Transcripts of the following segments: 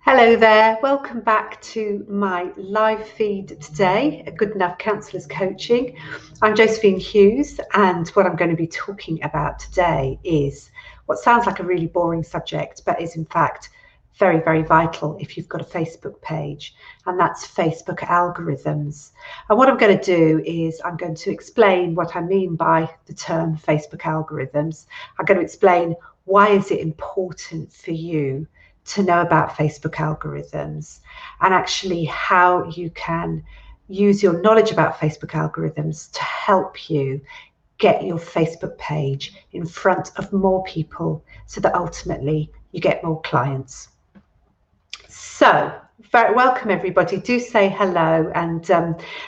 Hello there, welcome back to my live feed today at Good Enough Counsellors Coaching. I'm Josephine Hughes, and what I'm going to be talking about today is what sounds like a really boring subject, but is in fact very, very vital if you've got a Facebook page, and that's Facebook algorithms. And what I'm going to do is I'm going to explain what I mean by the term Facebook algorithms. I'm going to explain why is it important for you to know about Facebook algorithms, and actually how you can use your knowledge about Facebook algorithms to help you get your Facebook page in front of more people so that ultimately you get more clients. So, very welcome everybody. Do say hello and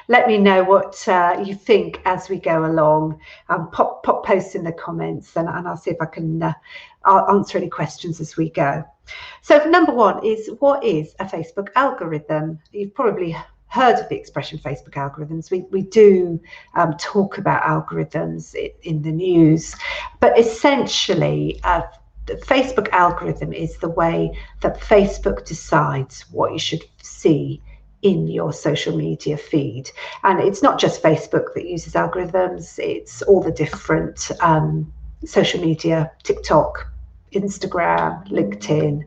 let me know what you think as we go along. Pop posts in the comments, and I'll see if I can I'll answer any questions as we go. So number one is, what is a Facebook algorithm? You've probably heard of the expression Facebook algorithms. We do talk about algorithms in the news, but essentially the Facebook algorithm is the way that Facebook decides what you should see in your social media feed. And it's not just Facebook that uses algorithms, it's all the different social media, TikTok, Instagram, LinkedIn,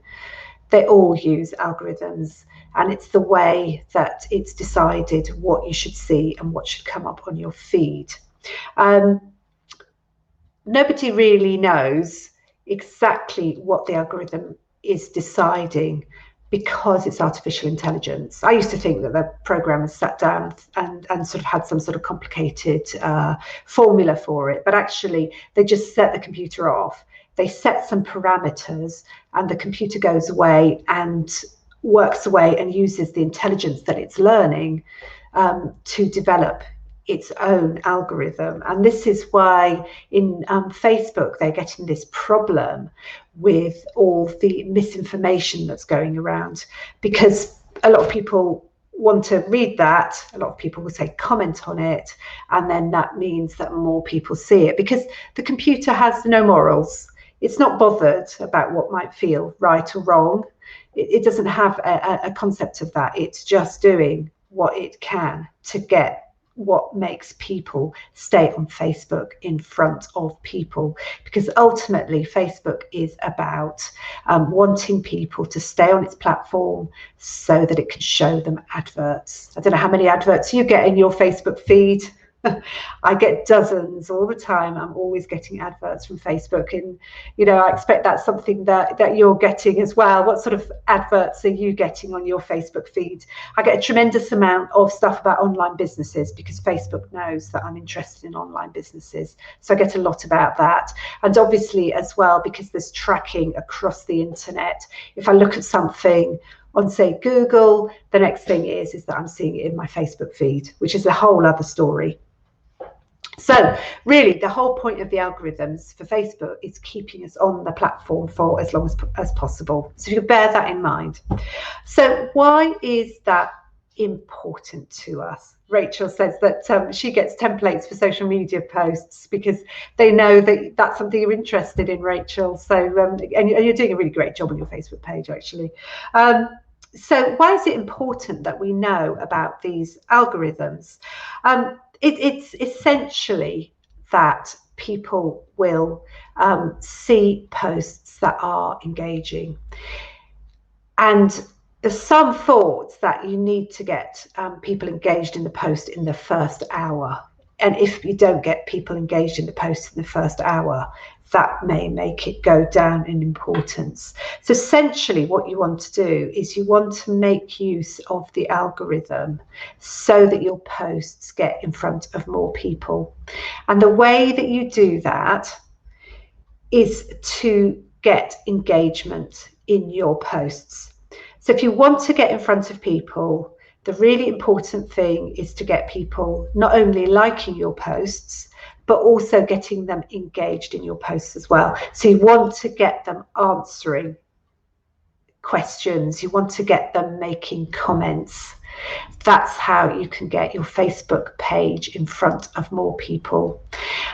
they all use algorithms, and it's the way that it's decided what you should see and what should come up on your feed. Nobody really knows exactly what the algorithm is deciding because it's artificial intelligence. I used to think that the programmers sat down and sort of had some sort of complicated formula for it, but actually they just set the computer off. They set some parameters and the computer goes away and works away and uses the intelligence that it's learning to develop its own algorithm. And this is why in Facebook they're getting this problem with all the misinformation that's going around, because a lot of people want to read that, a lot of people will say comment on it, and then that means that more people see it, because the computer has no morals. It's not bothered about what might feel right or wrong. It doesn't have a concept of that. It's just doing what it can to get what makes people stay on Facebook in front of people, because ultimately Facebook is about wanting people to stay on its platform so that it can show them adverts. I don't know how many adverts you get in your Facebook feed. I get dozens all the time. I'm always getting adverts from Facebook, and I expect that's something that you're getting as well. What sort of adverts are you getting on your Facebook feed? I get a tremendous amount of stuff about online businesses, because Facebook knows that I'm interested in online businesses, so I get a lot about that. And obviously as well, because there's tracking across the internet, if I look at something on, say, Google, the next thing is that I'm seeing it in my Facebook feed, which is a whole other story. So really the whole point of the algorithms for Facebook is keeping us on the platform for as long as possible. So you bear that in mind. So why is that important to us? Rachel says that she gets templates for social media posts because they know that that's something you're interested in, Rachel. So and you're doing a really great job on your Facebook page, actually. So why is it important that we know about these algorithms? It's essentially that people will see posts that are engaging. And there's some thoughts that you need to get people engaged in the post in the first hour. And if you don't get people engaged in the post in the first hour, that may make it go down in importance. So essentially what you want to do is you want to make use of the algorithm so that your posts get in front of more people. And the way that you do that is to get engagement in your posts. So if you want to get in front of people, the really important thing is to get people not only liking your posts, but also getting them engaged in your posts as well. So you want to get them answering questions. You want to get them making comments. That's how you can get your Facebook page in front of more people.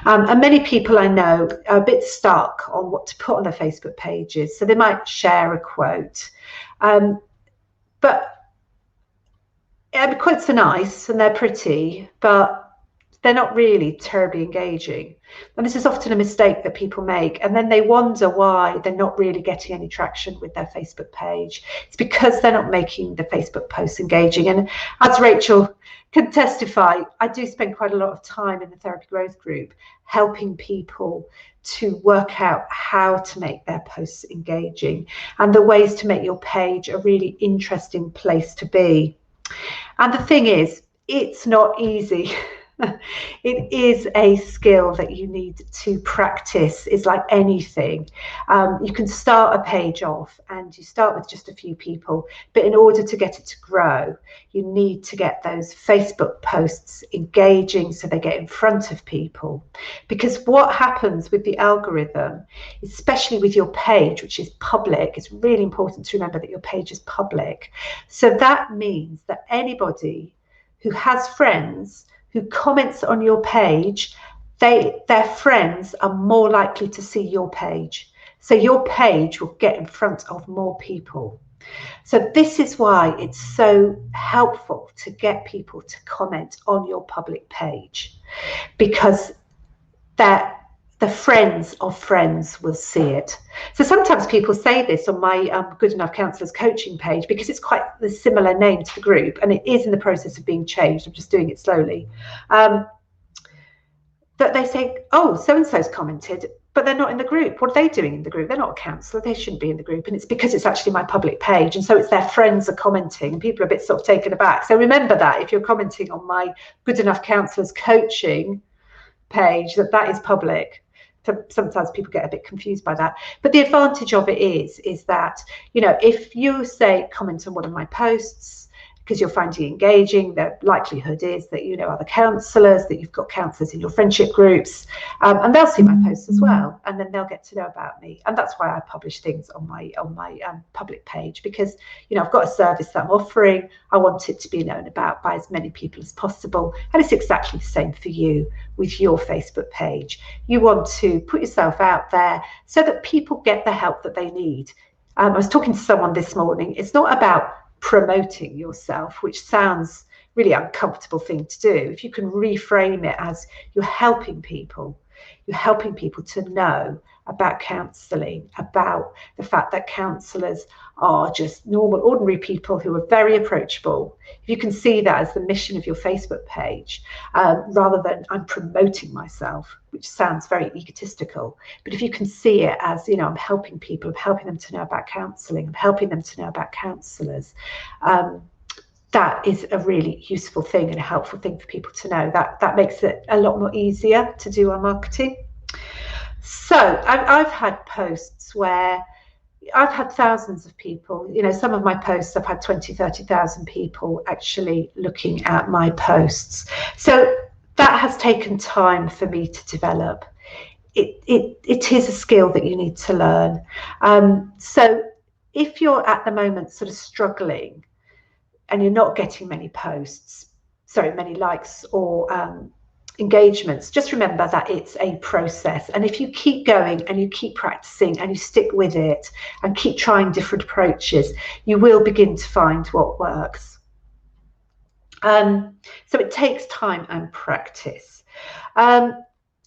And many people I know are a bit stuck on what to put on their Facebook pages. So they might share a quote. But quotes are nice and they're pretty, but they're not really terribly engaging. And this is often a mistake that people make. And then they wonder why they're not really getting any traction with their Facebook page. It's because they're not making the Facebook posts engaging. And as Rachel can testify, I do spend quite a lot of time in the Therapy Growth Group helping people to work out how to make their posts engaging and the ways to make your page a really interesting place to be. And the thing is, it's not easy. It is a skill that you need to practice. It's like anything. You can start a page off and you start with just a few people, but in order to get it to grow, you need to get those Facebook posts engaging so they get in front of people. Because what happens with the algorithm, especially with your page, which is public, it's really important to remember that your page is public. So that means that anybody who has friends who comments on your page, their friends are more likely to see your page. So your page will get in front of more people. So this is why it's so helpful to get people to comment on your public page, because the friends of friends will see it. So sometimes people say this on my Good Enough Counsellors coaching page, because it's quite the similar name to the group and it is in the process of being changed. I'm just doing it slowly. That they say, oh, so-and-so's commented, but they're not in the group. What are they doing in the group? They're not a counsellor. They shouldn't be in the group. And it's because it's actually my public page. And so it's their friends are commenting and people are a bit sort of taken aback. So remember that if you're commenting on my Good Enough Counsellors coaching page, that is public. Sometimes people get a bit confused by that. But the advantage of it is that, you know, if you say comment on one of my posts, because you're finding it engaging, the likelihood is that you know other counsellors, that you've got counsellors in your friendship groups, and they'll see my posts as well, and then they'll get to know about me. And that's why I publish things on my public page, because you know I've got a service that I'm offering. I want it to be known about by as many people as possible, and it's exactly the same for you with your Facebook page. You want to put yourself out there so that people get the help that they need. I was talking to someone this morning. It's not about promoting yourself, which sounds really uncomfortable thing to do. If you can reframe it as you're helping people to know about counselling, about the fact that counsellors are just normal, ordinary people who are very approachable. If you can see that as the mission of your Facebook page, rather than I'm promoting myself, which sounds very egotistical, but if you can see it as, you know, I'm helping people, I'm helping them to know about counselling, I'm helping them to know about counsellors, that is a really useful thing and a helpful thing for people to know. That makes it a lot more easier to do our marketing. So I've had posts where I've had thousands of people, you know, some of my posts I've had 20, 30,000 people actually looking at my posts. So that has taken time for me to develop. It is a skill that you need to learn. So if you're at the moment sort of struggling and you're not getting many likes or engagements, just remember that it's a process. And if you keep going and you keep practicing and you stick with it and keep trying different approaches, you will begin to find what works. So it takes time and practice. And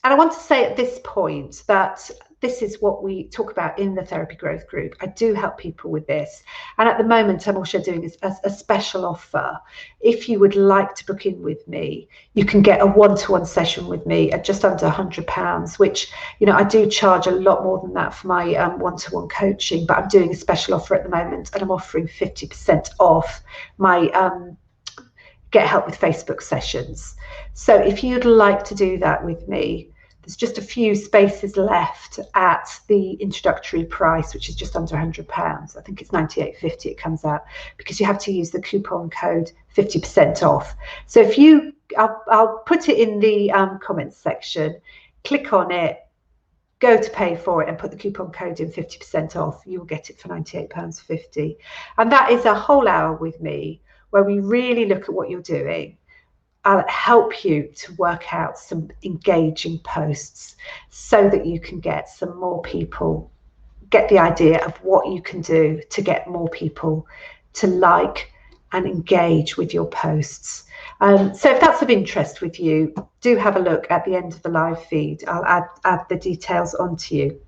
I want to say at this point that this is what we talk about in the Therapy Growth Group. I do help people with this. And at the moment, I'm also doing a special offer. If you would like to book in with me, you can get a one-to-one session with me at just under £100, which, you know, I do charge a lot more than that for my one-to-one coaching, but I'm doing a special offer at the moment and I'm offering 50% off my Get Help with Facebook sessions. So if you'd like to do that with me, there's just a few spaces left at the introductory price, which is just under £100. I think it's £98.50 it comes out, because you have to use the coupon code 50% off. So if you, I'll put it in the comments section, click on it, go to pay for it and put the coupon code in 50% off. You'll get it for £98.50. And that is a whole hour with me where we really look at what you're doing. I'll help you to work out some engaging posts so that you can get some more people, get the idea of what you can do to get more people to like and engage with your posts. So if that's of interest with you, do have a look at the end of the live feed. I'll add the details onto you.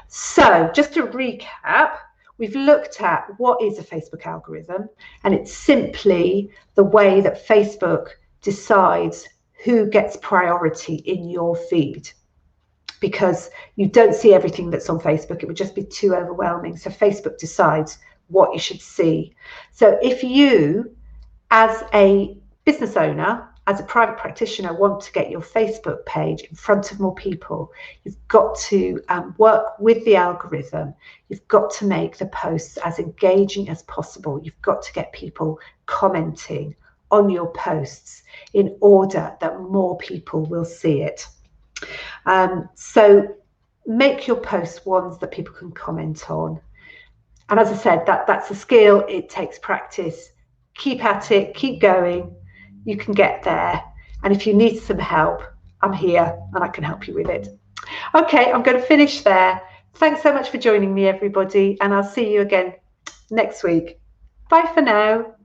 So just to recap, we've looked at what is a Facebook algorithm, and it's simply the way that Facebook decides who gets priority in your feed, because you don't see everything that's on Facebook. It would just be too overwhelming. So Facebook decides what you should see. So if you, as a business owner, as a private practitioner, want to get your Facebook page in front of more people, you've got to work with the algorithm. You've got to make the posts as engaging as possible. You've got to get people commenting on your posts in order that more people will see it. So make your posts ones that people can comment on. And as I said, that's a skill. It takes practice. Keep at it, keep going. You can get there. And if you need some help, I'm here and I can help you with it. Okay, I'm going to finish there. Thanks so much for joining me, everybody. And I'll see you again next week. Bye for now.